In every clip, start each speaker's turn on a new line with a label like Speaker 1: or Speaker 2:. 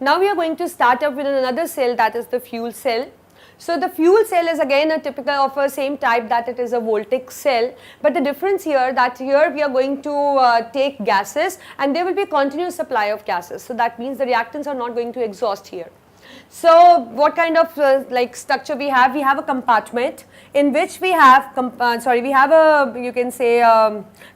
Speaker 1: Now we are going to start up with another cell, that is the fuel cell. So the fuel cell is again a typical of a same type, that it is a voltaic cell, but the difference here that here we are going to take gases and there will be a continuous supply of gases. So that means the reactants are not going to exhaust here. So what kind of like structure we have? We have a compartment in which we have, we have a, you can say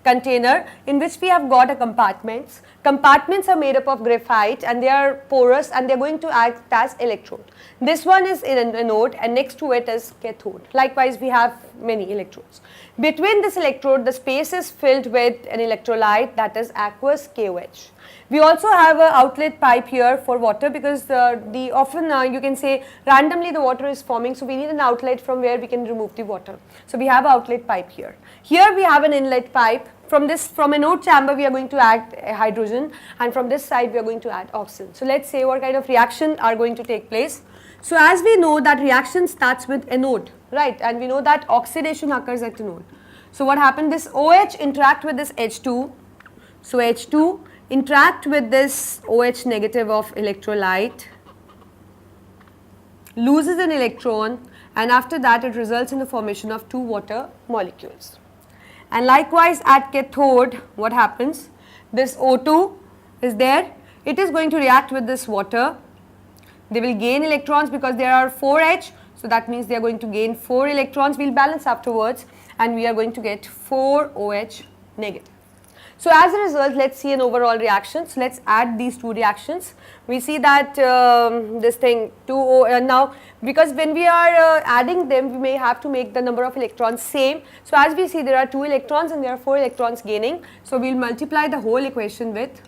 Speaker 1: container in which we have got a compartments. Compartments are made up of graphite and they are porous and they are going to act as electrode. This one is in an anode and next to it is cathode. Likewise, we have many electrodes. Between this electrode, the space is filled with an electrolyte, that is aqueous KOH. We also have an outlet pipe here for water because often you can say randomly the water is forming, so we need an outlet from where we can remove the water. So we have an outlet pipe here. Here we have an inlet pipe. From anode chamber we are going to add hydrogen, and from this side we are going to add oxygen. So let's say what kind of reaction are going to take place. So as we know that reaction starts with anode, right, and we know that oxidation occurs at anode. So what happened, this OH interact with this H2, so H2 interact with this OH negative of electrolyte, loses an electron, and after that it results in the formation of two water molecules. And likewise at cathode, what happens, this O2 is there, it is going to react with this water, they will gain electrons because there are 4H, so that means they are going to gain 4 electrons, we will balance afterwards and we are going to get 4 OH negative. So as a result, let's see an overall reaction. So let's add these two reactions. We see that this thing 2O now, because when we are adding them, we may have to make the number of electrons same. So as we see, there are 2 electrons and there are 4 electrons gaining. So we will multiply the whole equation with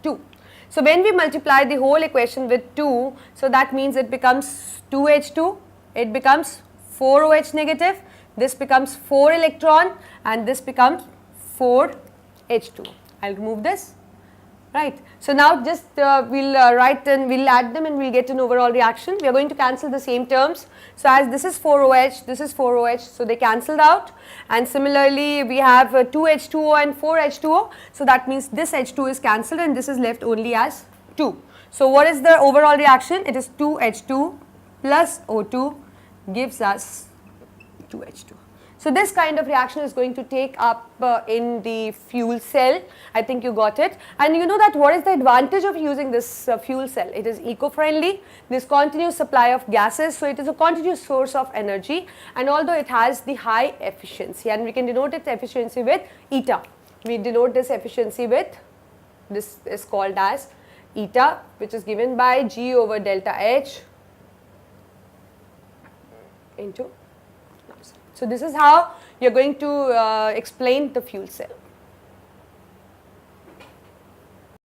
Speaker 1: 2. So when we multiply the whole equation with 2, so that means it becomes 2H2, it becomes 4OH negative, this becomes 4 electron and this becomes 4H2. I'll remove this, right. So now just we'll write and we'll add them and we'll get an overall reaction. We are going to cancel the same terms. So as this is 4OH, this is 4OH, so they cancelled out, and similarly we have 2H2O and 4H2O, so that means this H2 is cancelled and this is left only as 2. So what is the overall reaction? It is 2H2 plus O2 gives us 2H2. So this kind of reaction is going to take up in the fuel cell. I think you got it. And you know that what is the advantage of using this fuel cell? It is eco-friendly, this continuous supply of gases, so it is a continuous source of energy, and although it has the high efficiency, and we can denote its efficiency with eta. We denote this efficiency with, this is called as eta, which is given by G over delta H into. So this is how you are going to explain the fuel cell.